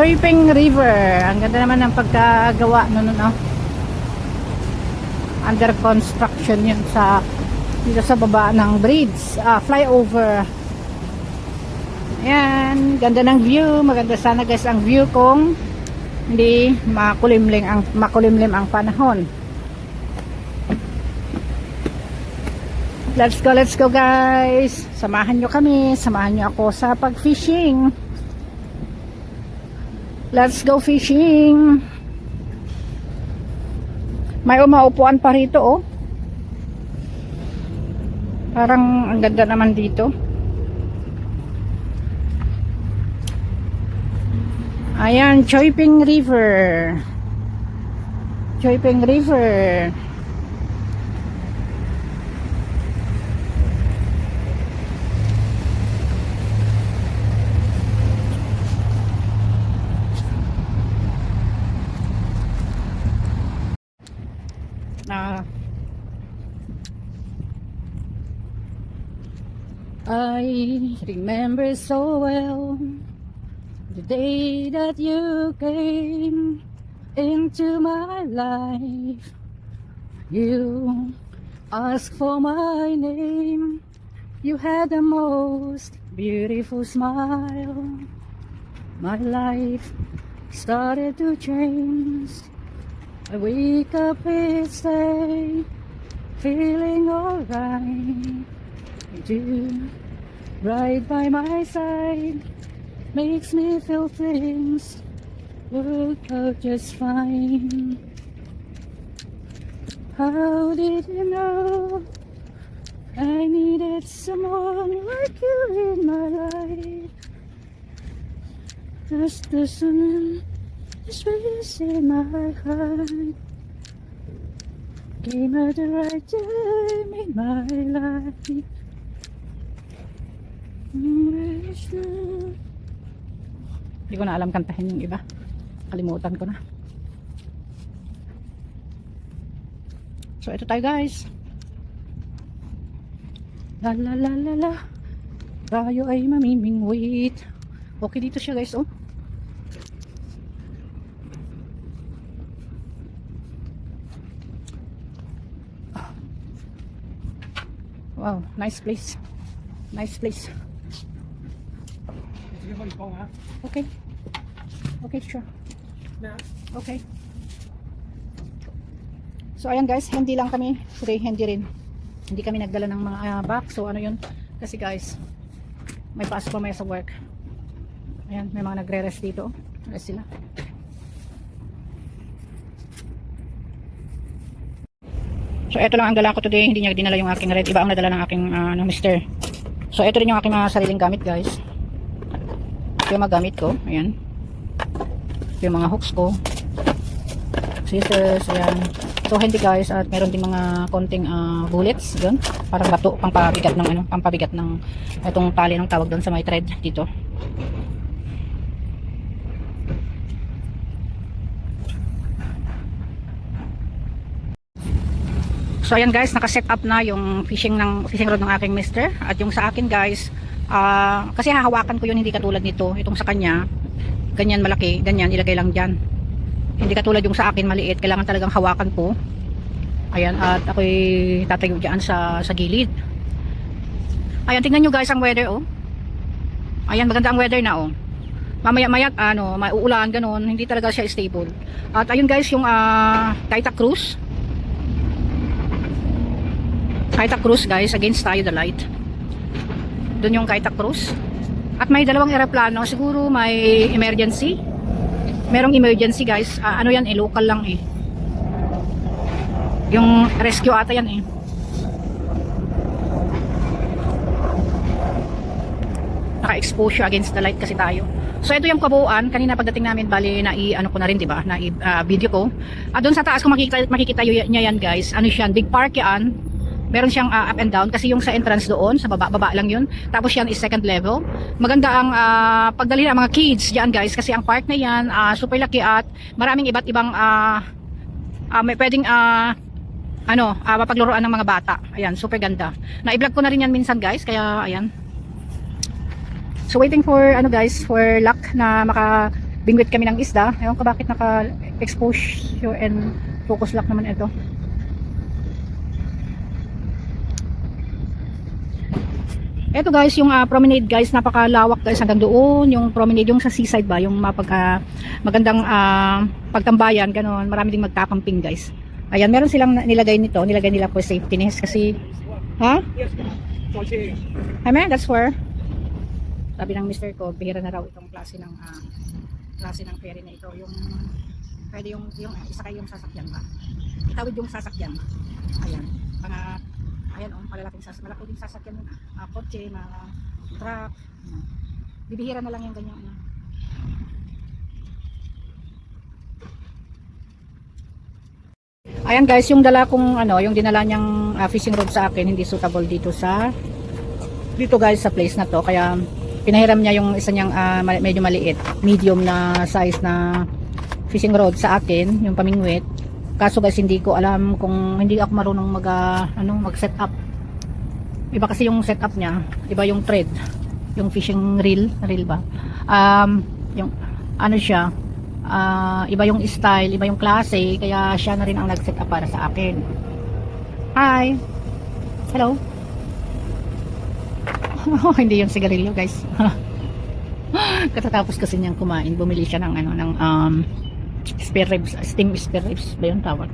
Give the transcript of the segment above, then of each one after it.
Choi Ping River. Ang ganda naman ng pagkagawa nun, no? Under construction yun sa dito sa baba ng bridge, flyover. Ayan, ganda ng view. Maganda sana guys ang view kung hindi makulimlim ang panahon. Let's go guys. Samahan nyo kami, samahan nyo ako sa pag-fishing. Let's go fishing. May umaupuan pa rito, oh. Parang ang ganda naman dito. Ayan, Choi Ping River. Choi Ping River. I remember so well the day that you came into my life. You asked for my name. You had the most beautiful smile. My life started to change. I wake up each day feeling alright. You right by my side makes me feel things work out just fine. How did you know I needed someone like you in my life? Just the sun is in my heart. Came at the right time in my life. Hindi ko na alam kantahin yung iba. Kalimutan ko na. So ito tayo guys. La la la la la. Tayo ay mamimingwit. Okay dito siya guys, oh. Wow, nice place. Nice place. Okay. Okay, sure. Okay. So ayan guys, hindi lang kami today, hindi kami nagdala ng mga box. So ano yun, kasi guys may pasok pa maya sa work. Ayan, may mga nagre-rest dito. Rest sila. So ito lang ang dala ko today, hindi niya dinala yung aking red, iba ang nadala ng aking mister. So ito rin yung aking mga sariling gamit guys. Ito yung mga gamit ko, ayan. Ito yung mga hooks ko, scissors, ayan. So hindi guys, at meron din mga konting bullets doon, parang bato, pampabigat ng itong tali ng tawag doon sa may thread dito. So ayan guys, naka-set up na yung fishing rod ng aking mister. At yung sa akin guys, kasi hahawakan ko yun, hindi katulad nito. Itong sa kanya, ganyan malaki, ganyan ilagay lang dyan. Hindi katulad yung sa akin maliit, kailangan talagang hawakan ko. Ayan, at ako'y tatayo dyan sa gilid. Ayan, tingnan nyo guys ang weather, oh. Ayan, maganda ang weather na, oh. Mamaya-maya, mauulan, ganun, hindi talaga siya stable. At ayun guys, yung Kaita Cruise. Kaita Cruise guys, against tayo the light. Doon yung Kaita Cruise. At may dalawang eroplano, siguro may emergency. Merong emergency guys. Ano yan eh, local lang eh. Yung rescue ata yan eh. Naka-expose siya against the light kasi tayo. So ito yung kabuuan, kanina pagdating namin bali ano ko na rin, 'di ba? Video ko. Doon sa taas kung makikita niya yan guys. Ano siya, big park yan. Meron siyang up and down kasi yung sa entrance doon sa baba lang yun, tapos yan is second level. Maganda ang pagdali ng mga kids diyan guys, kasi ang park na yan super laki at maraming iba't ibang may pwedeng mapaglaruan ng mga bata. Ayan, super ganda. Na-i-vlog ko na rin yan minsan guys, kaya ayan. So waiting for guys, for luck na bingwit kami ng isda. Ewan ko bakit naka-exposure and focus lock naman ito. Ito guys, yung promenade guys, napakalawak guys hanggang doon. Yung promenade, yung sa seaside ba, yung magandang pagtambayan, ganoon. Marami ding magkakamping guys. Ayan, meron silang nilagay nila for safetyness kasi, ha? I mean, that's where, sabi ng mister ko, bihira na raw itong klase ng ferry na ito. Yung, pwede yung isakay yung sasakyan ba? Itawid yung sasakyan. Ayan, ayan malalaking malaking sasakyan yun, kotse, truck. Bibihira na lang yung ganyan. Ayan guys, yung dala kong yung dinala niyang fishing rod sa akin, hindi suitable dito guys sa place na to, kaya pinahiram niya yung isa niyang medyo maliit, medium na size na fishing rod sa akin, yung pamingwit. Kaso guys, hindi ko alam kung hindi ako marunong mag set up. Iba kasi yung setup niya, iba yung thread, yung fishing reel ba? Yung siya, iba yung style, iba yung klase, kaya siya na rin ang nag-set up para sa akin. Hi. Hello. Hindi yung sigarilyo, guys. Katatapos kasi niyang kumain, bumili siya ng spare ribs, steam spare ribs ba yung tawag?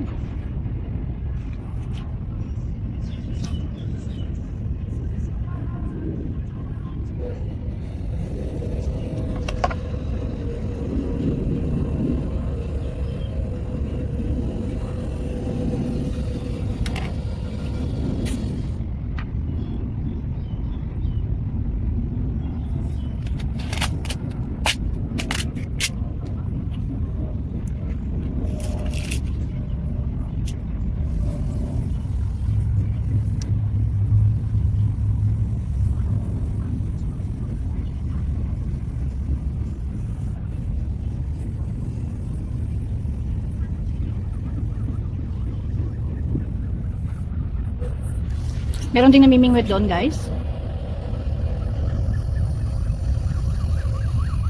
Meron ding namimingwit doon guys.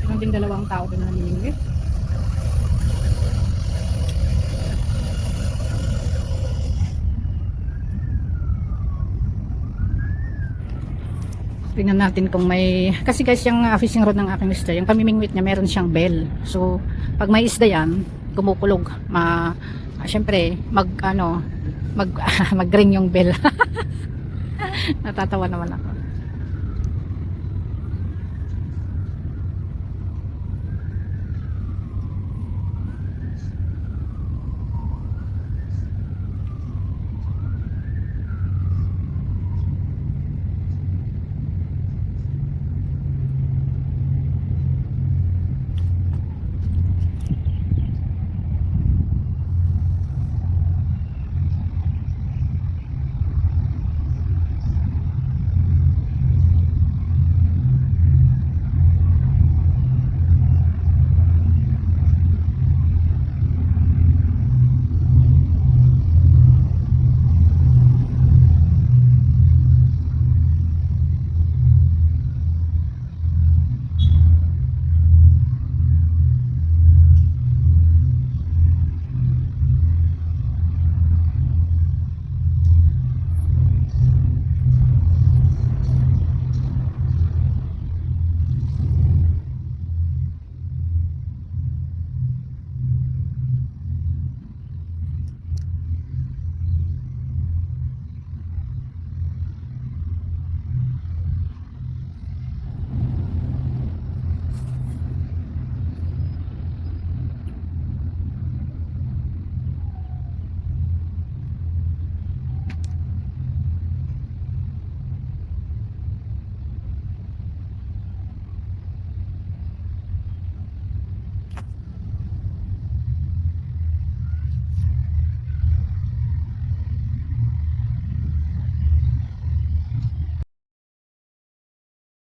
Meron ding dalawang tao doon na namimingwit. Tingnan natin kung may, kasi guys yung fishing rod ng aking mister, yung pamimingwit niya meron siyang bell. So pag may isda yan, kumukulog, syempre mag ring yung bell. Natatawa naman ako.